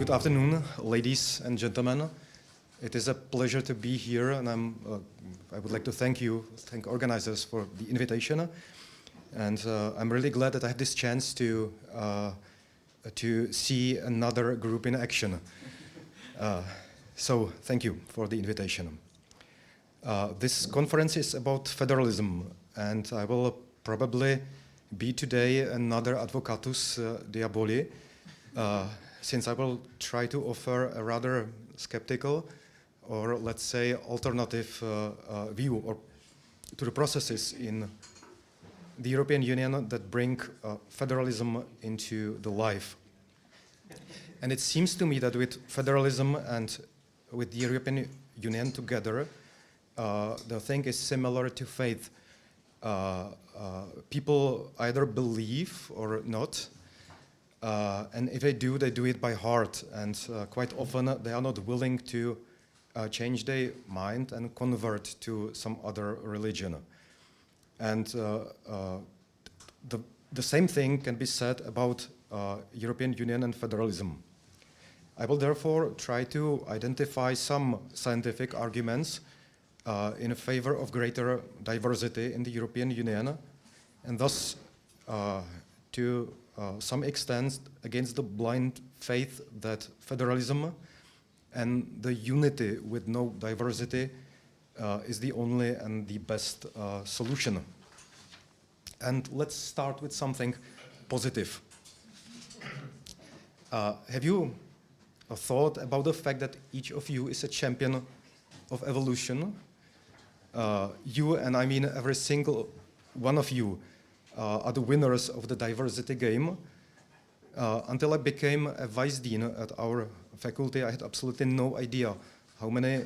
Good afternoon, ladies and gentlemen. It is a pleasure to be here, and I would like to thank organizers for the invitation. And I'm really glad that I have this chance to see another group in action. So thank you for the invitation. This conference is about federalism, and I will probably be today another advocatus diaboli, since I will try to offer a rather skeptical, or let's say alternative view to the processes in the European Union that bring federalism into the life. And it seems to me that with federalism and with the European Union together, the thing is similar to faith. People either believe or not, and if they do it by heart, and quite often they are not willing to change their mind and convert to some other religion. And the same thing can be said about European Union and federalism. I will therefore try to identify some scientific arguments in favor of greater diversity in the European Union, and thus to some extent against the blind faith that federalism and the unity with no diversity is the only and the best solution. And let's start with something positive. Have you thought about the fact that each of you is a champion of evolution? You, and I mean every single one of you, are the winners of the diversity game. Until I became a vice dean at our faculty, I had absolutely no idea how many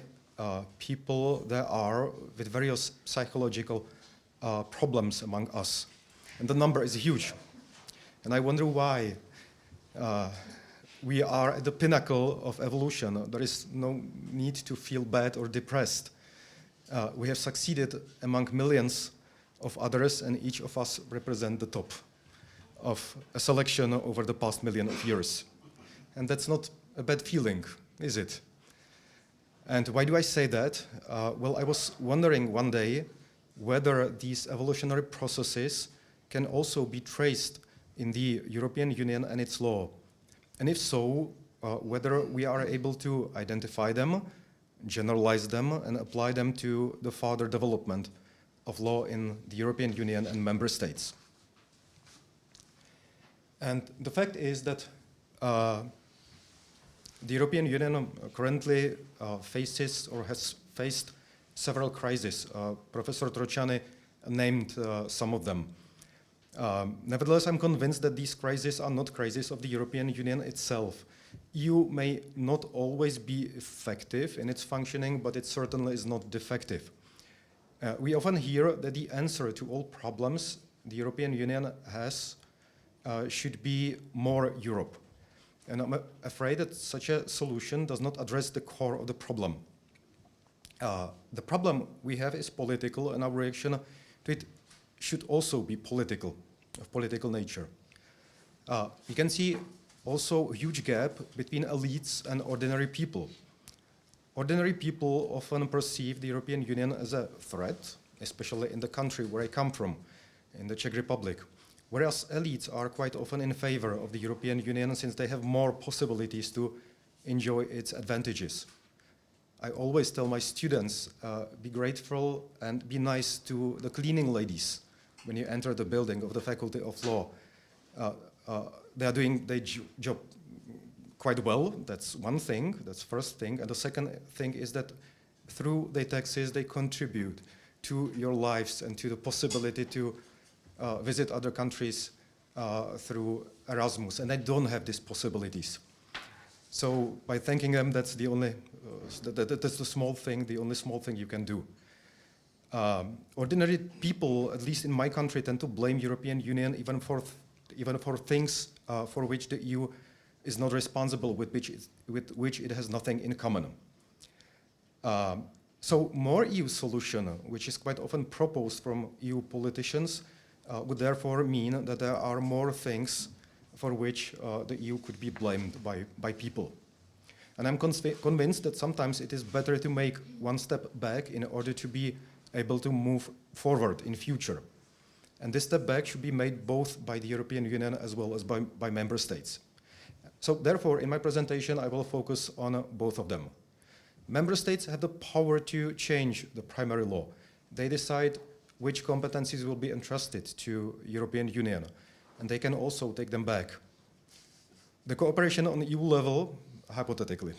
people there are with various psychological problems among us. And the number is huge. And I wonder why. We are at the pinnacle of evolution. There is no need to feel bad or depressed. We have succeeded among millions of others, and each of us represent the top of a selection over the past million of years. And that's not a bad feeling, is it? And why do I say that? Well, I was wondering one day whether these evolutionary processes can also be traced in the European Union and its law. And if so, whether we are able to identify them, generalize them, and apply them to the further development of law in the European Union and member states. And the fact is that the European Union currently faces or has faced several crises. Professor Trociani named some of them. Nevertheless, I'm convinced that these crises are not crises of the European Union itself. EU may not always be effective in its functioning, but it certainly is not defective. We often hear that the answer to all problems the European Union has should be more Europe. And I'm afraid that such a solution does not address the core of the problem. The problem we have is political, and our reaction to it should also be political, of political nature. You can see also a huge gap between elites and ordinary people. Ordinary people often perceive the European Union as a threat, especially in the country where I come from, in the Czech Republic, whereas elites are quite often in favor of the European Union since they have more possibilities to enjoy its advantages. I always tell my students, be grateful and be nice to the cleaning ladies when you enter the building of the Faculty of Law. They are doing their job quite well. That's one thing, that's first thing. And the second thing is that through their taxes, they contribute to your lives and to the possibility to visit other countries through Erasmus. And I don't have these possibilities. So by thanking them, that's the only, that's the small thing, the only small thing you can do. Ordinary people, at least in my country, tend to blame European Union even for things for which the EU is not responsible, with which it has nothing in common. So more EU solution, which is quite often proposed from EU politicians, would therefore mean that there are more things for which the EU could be blamed by people. And I'm convinced that sometimes it is better to make one step back in order to be able to move forward in future. And this step back should be made both by the European Union as well as by member states. So therefore, in my presentation, I will focus on both of them. Member states have the power to change the primary law. They decide which competencies will be entrusted to European Union, and they can also take them back. The cooperation on EU level, hypothetically,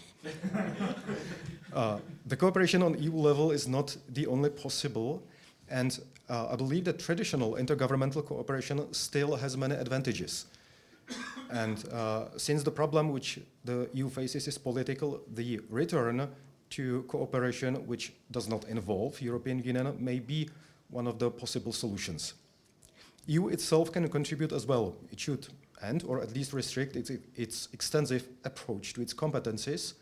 the cooperation on EU level is not the only possible, and I believe that traditional intergovernmental cooperation still has many advantages. And since the problem which the EU faces is political, the return to cooperation which does not involve European Union may be one of the possible solutions. EU itself can contribute as well. It should end or at least restrict its extensive approach to its competencies,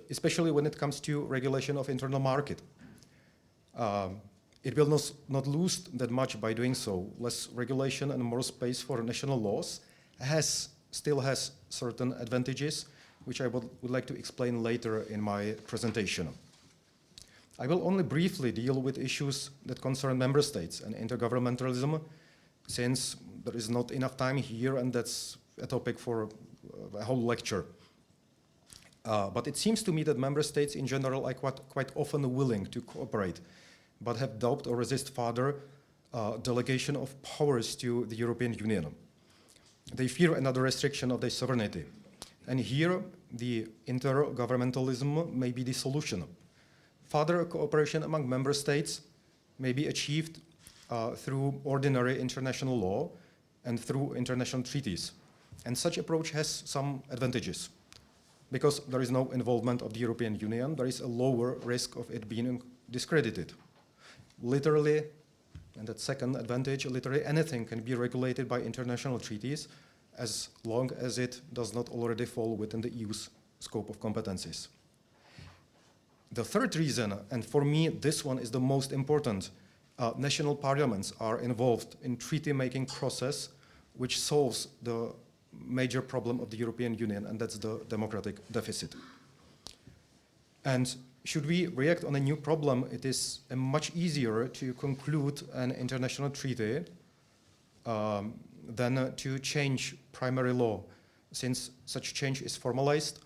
especially when it comes to regulation of internal market. It will not lose that much by doing so. Less regulation and more space for national laws still has certain advantages, which I would like to explain later in my presentation. I will only briefly deal with issues that concern member states and intergovernmentalism, since there is not enough time here and that's a topic for a whole lecture. But it seems to me that member states in general are quite often willing to cooperate, but have doubt or resist further delegation of powers to the European Union. They fear another restriction of their sovereignty. And here, the intergovernmentalism may be the solution. Further cooperation among member states may be achieved through ordinary international law and through international treaties. And such approach has some advantages. Because there is no involvement of the European Union, there is a lower risk of it being discredited. Literally, and that second advantage, literally anything can be regulated by international treaties as long as it does not already fall within the EU's scope of competencies. The third reason, and for me this one is the most important, national parliaments are involved in treaty-making process which solves the major problem of the European Union, and that's the democratic deficit. And should we react on a new problem, it is much easier to conclude an international treaty than to change primary law. Since such change is formalized,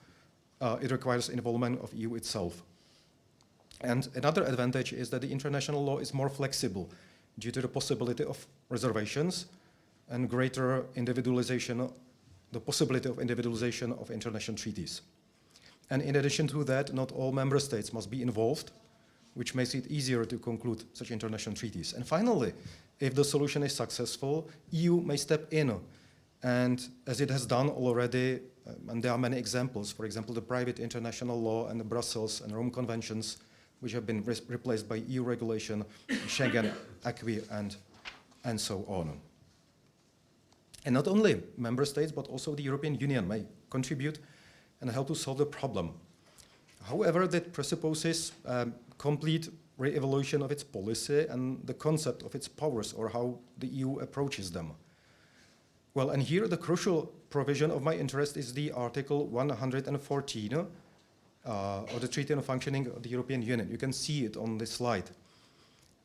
it requires involvement of EU itself. And another advantage is that the international law is more flexible due to the possibility of reservations and greater individualization, the possibility of individualization of international treaties. And in addition to that, not all member states must be involved, which makes it easier to conclude such international treaties. And finally, if the solution is successful, EU may step in, and as it has done already, and there are many examples, for example, the private international law and the Brussels and Rome Conventions, which have been replaced by EU regulation, Schengen, Acquis, and so on. And not only member states, but also the European Union may contribute and help to solve the problem. However, that presupposes complete re-evaluation of its policy and the concept of its powers, or how the EU approaches them. Well, and here the crucial provision of my interest is the Article 114 of the Treaty on Functioning of the European Union. You can see it on this slide.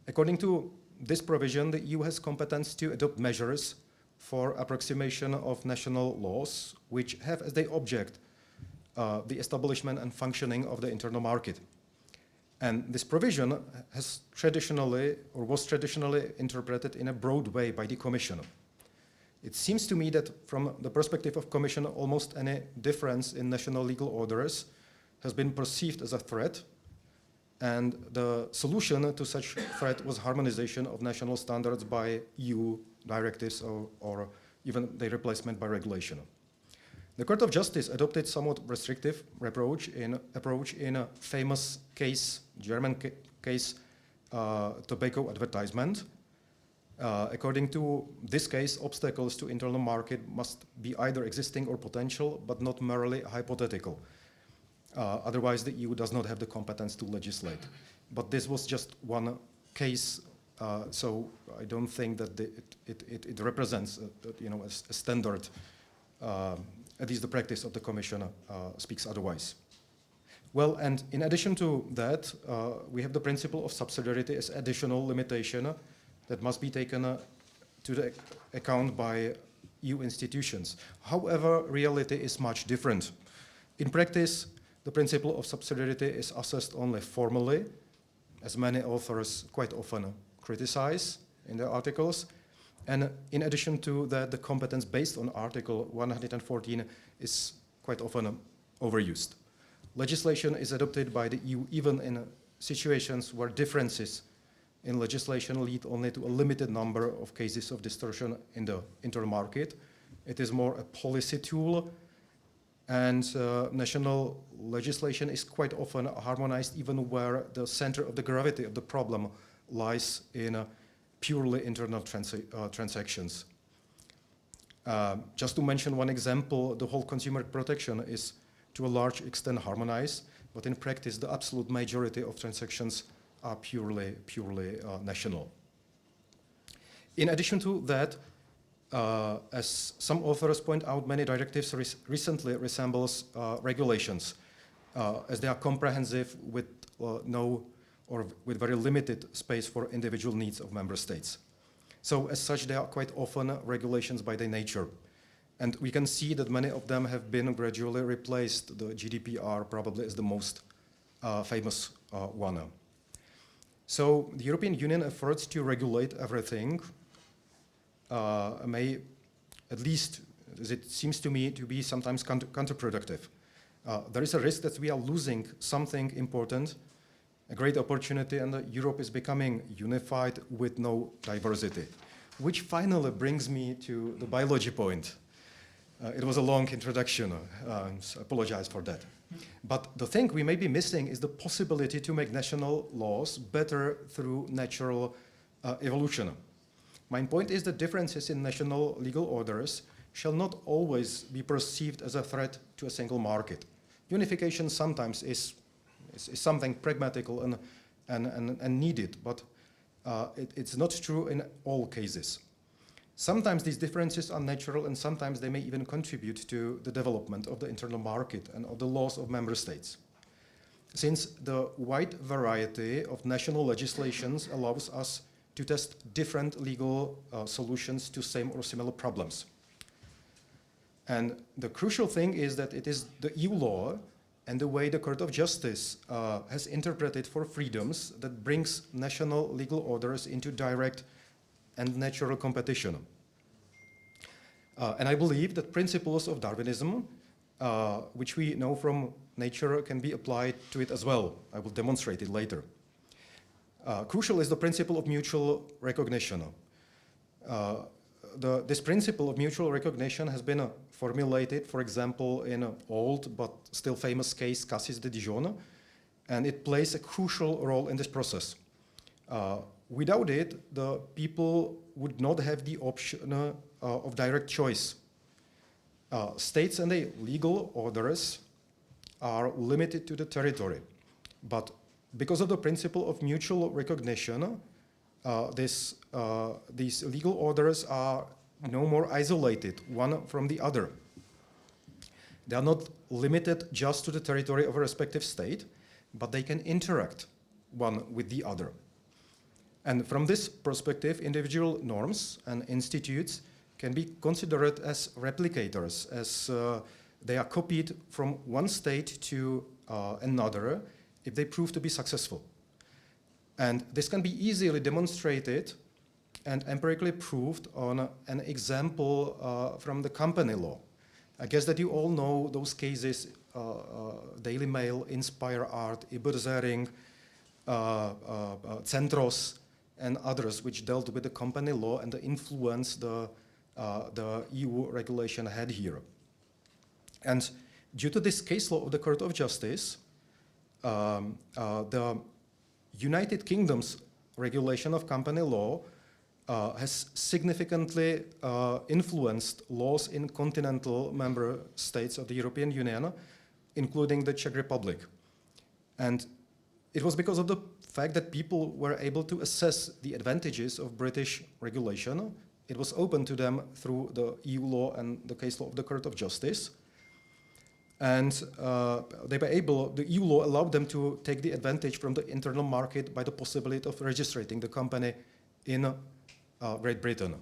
According to this provision, the EU has competence to adopt measures for approximation of national laws, which have as their object the establishment and functioning of the internal market. And this provision has traditionally, or was traditionally interpreted in a broad way by the Commission. It seems to me that from the perspective of Commission, almost any difference in national legal orders has been perceived as a threat, and the solution to such threat was harmonization of national standards by EU directives or even their replacement by regulation. The Court of Justice adopted somewhat restrictive approach in a famous case, German case, tobacco advertisement. According to this case, obstacles to internal market must be either existing or potential, but not merely hypothetical. Otherwise, the EU does not have the competence to legislate. But this was just one case, so I don't think that it represents a standard. At least the practice of the Commission speaks otherwise. Well, and in addition to that, we have the principle of subsidiarity as additional limitation that must be taken to the account by EU institutions. However, reality is much different. In practice, the principle of subsidiarity is assessed only formally, as many authors quite often criticize in their articles. And in addition to that, the competence based on Article 114 is quite often overused. Legislation is adopted by the EU even in situations where differences in legislation lead only to a limited number of cases of distortion in the internal market. It is more a policy tool, and national legislation is quite often harmonized even where the center of the gravity of the problem lies in purely internal transactions. Just to mention one example, the whole consumer protection is to a large extent harmonized, but in practice the absolute majority of transactions are purely national. In addition to that, as some authors point out, many directives recently resembles regulations, as they are comprehensive with no or with very limited space for individual needs of member states. So as such, they are quite often regulations by their nature. And we can see that many of them have been gradually replaced. The GDPR probably is the most famous one. So the European Union efforts to regulate everything may, at least as it seems to me, to be sometimes counterproductive. There is a risk that we are losing something important, a great opportunity, and Europe is becoming unified with no diversity. Which finally brings me to the biology point. It was a long introduction, so I apologize for that. But the thing we may be missing is the possibility to make national laws better through natural evolution. My point is that differences in national legal orders shall not always be perceived as a threat to a single market. Unification sometimes is something pragmatical and needed, but it's not true in all cases. Sometimes these differences are natural, and sometimes they may even contribute to the development of the internal market and of the laws of member states. Since the wide variety of national legislations allows us to test different legal solutions to same or similar problems. And the crucial thing is that it is the EU law and the way the Court of Justice has interpreted for freedoms that brings national legal orders into direct and natural competition. And I believe that principles of Darwinism, which we know from nature, can be applied to it as well. I will demonstrate it later. Crucial is the principle of mutual recognition. This principle of mutual recognition has been formulated, for example, in an old but still famous case, Cassis de Dijon, and it plays a crucial role in this process. Without it, the people would not have the option of direct choice. States and their legal orders are limited to the territory, but because of the principle of mutual recognition, these legal orders are no more isolated one from the other. They are not limited just to the territory of a respective state, but they can interact one with the other. And from this perspective, individual norms and institutes can be considered as replicators, as they are copied from one state to another if they prove to be successful. And this can be easily demonstrated and empirically proved on an example from the company law. I guess that you all know those cases, Daily Mail, Inspire Art, Iberzering, Centros, and others, which dealt with the company law and the influence the EU regulation had here. And due to this case law of the Court of Justice, the United Kingdom's regulation of company law has significantly influenced laws in continental member states of the European Union, including the Czech Republic. And it was because of the fact that people were able to assess the advantages of British regulation. It was open to them through the EU law and the case law of the Court of Justice. And they were able, the EU law allowed them to take the advantage from the internal market by the possibility of registering the company in Great Britain.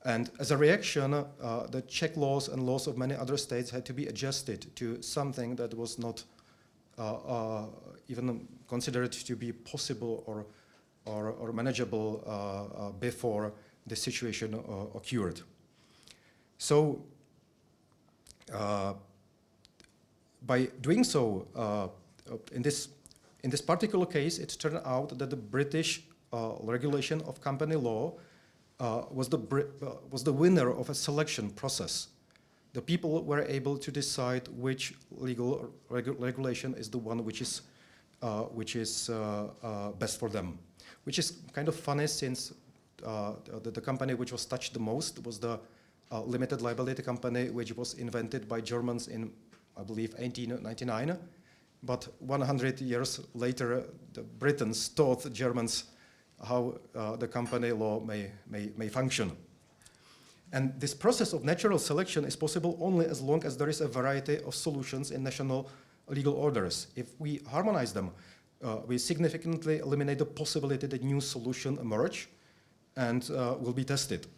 And as a reaction, the Czech laws and laws of many other states had to be adjusted to something that was not even considered to be possible or manageable before the situation occurred. So, by doing so, in this particular case, it turned out that the British regulation of company law was the winner of a selection process. The people were able to decide which legal regulation is the one which is best for them, which is kind of funny since the company which was touched the most was the limited liability company, which was invented by Germans in, I believe, 1899. But 100 years later, the Britons taught the Germans how the company law may function. And this process of natural selection is possible only as long as there is a variety of solutions in national legal orders. If we harmonize them, we significantly eliminate the possibility that new solutions emerge and will be tested.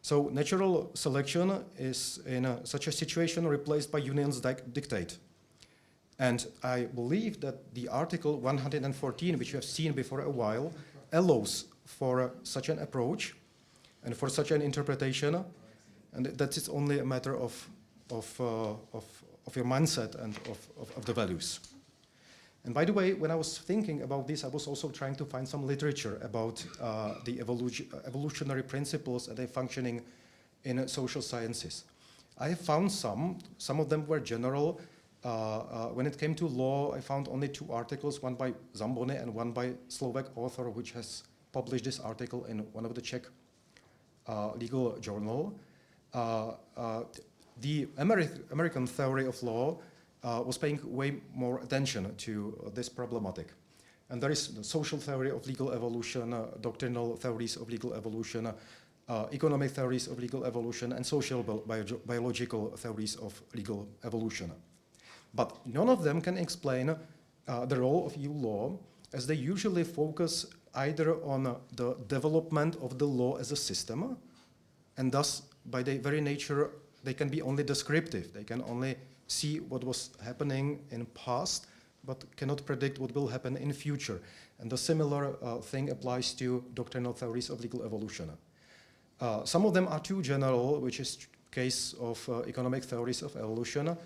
So natural selection is, in such a situation, replaced by union's dictate. And I believe that the Article 114, which you have seen before a while, allows for such an approach and for such an interpretation, and that is only a matter of your mindset and of the values. And by the way, when I was thinking about this, I was also trying to find some literature about the evolutionary principles and their functioning in social sciences. I have found some of them were general. When it came to law, I found only 2 articles, one by Zambony and one by Slovak author, which has published this article in one of the Czech legal journal. The American theory of law was paying way more attention to this problematic. And there is the social theory of legal evolution, doctrinal theories of legal evolution, economic theories of legal evolution, and social biological theories of legal evolution. But none of them can explain the role of EU law, as they usually focus either on the development of the law as a system, and thus, by their very nature, they can be only descriptive. They can only see what was happening in past, but cannot predict what will happen in future. And the similar thing applies to doctrinal theories of legal evolution. Some of them are too general, which is case of economic theories of evolution,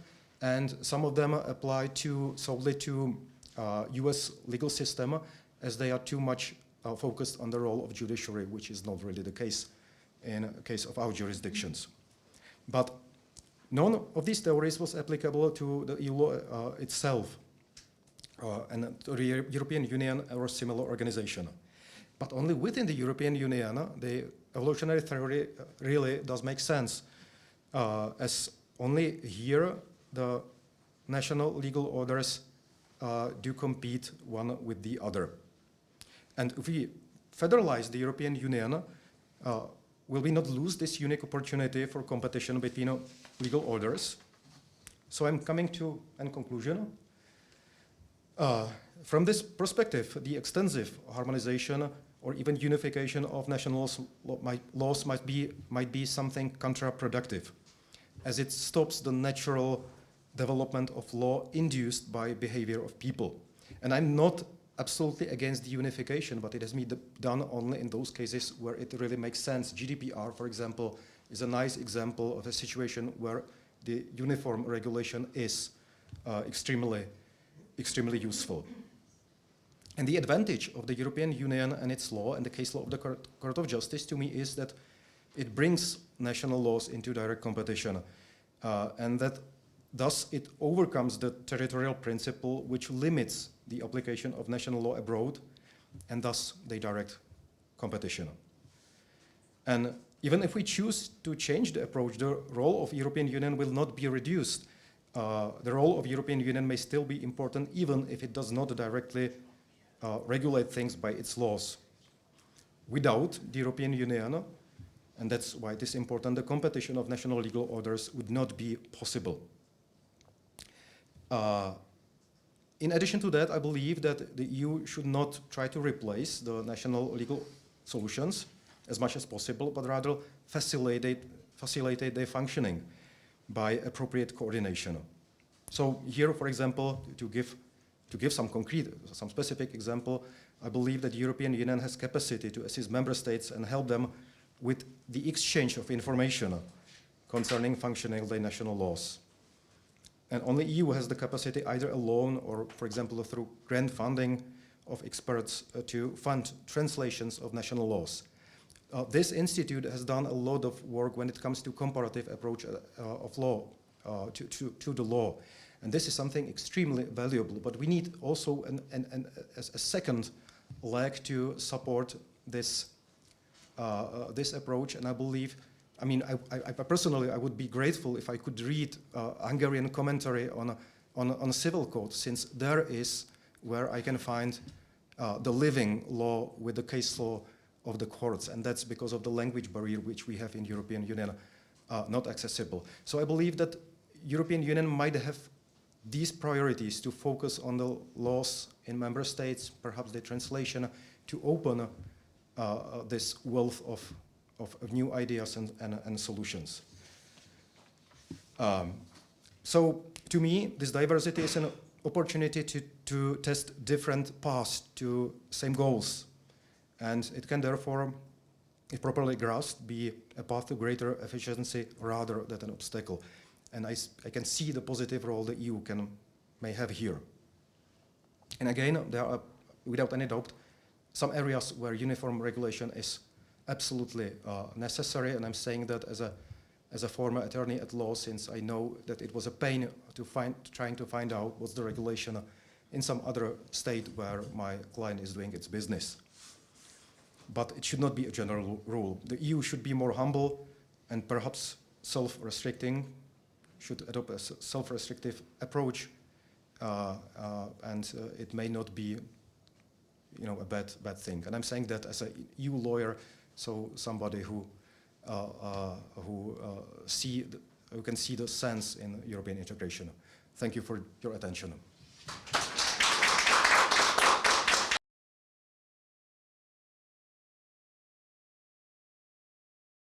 and some of them apply solely to US legal system, as they are too much focused on the role of judiciary, which is not really the case in case of our jurisdictions. But none of these theories was applicable to the EU law itself and to the European Union or similar organization. But only within the European Union, the evolutionary theory really does make sense, as only here the national legal orders do compete one with the other. And if we federalize the European Union, will we not lose this unique opportunity for competition between legal orders? So I'm coming to a conclusion. From this perspective, the extensive harmonization or even unification of national laws might be something counterproductive, as it stops the natural development of law induced by behavior of people. And I'm not absolutely against the unification, but it has been done only in those cases where it really makes sense. GDPR, for example, is a nice example of a situation where the uniform regulation is extremely useful. And the advantage of the European Union and its law and the case law of the Court of Justice to me is that it brings national laws into direct competition, and that thus it overcomes the territorial principle which limits the application of national law abroad, and thus the direct competition. And even if we choose to change the approach, the role of European Union will not be reduced. The role of European Union may still be important even if it does not directly regulate things by its laws. Without the European Union, and that's why it is important, the competition of national legal orders would not be possible. In addition to that, I believe that the EU should not try to replace the national legal solutions as much as possible, but rather facilitate their functioning by appropriate coordination. So here, for example, to give some specific example, I believe that the European Union has capacity to assist member states and help them with the exchange of information concerning functioning of their national laws. And only EU has the capacity, either alone or, for example, through grant funding of experts, to fund translations of national laws. This institute has done a lot of work when it comes to comparative approach of law to the law. And this is something extremely valuable, but we need also a second leg to support this, this approach. And I believe, I mean, I personally, I would be grateful if I could read Hungarian commentary on civil code, since there is where I can find the living law with the case law of the courts, and that's because of the language barrier which we have in European Union, not accessible. So I believe that European Union might have these priorities to focus on the laws in member states, perhaps the translation, to open this wealth of new ideas and solutions. So to me, this diversity is an opportunity to test different paths to same goals. And it can therefore, if properly grasped, be a path to greater efficiency rather than an obstacle. And I can see the positive role the EU may have here. And again, there are, without any doubt, some areas where uniform regulation is absolutely necessary. And I'm saying that as a former attorney at law, since I know that it was a pain trying to find out what's the regulation in some other state where my client is doing its business. But it should not be a general rule. The EU should be more humble and perhaps self-restricting, should adopt a self-restrictive approach, and it may not be, a bad thing. And I'm saying that as a EU lawyer, so somebody who can see the sense in European integration. Thank you for your attention.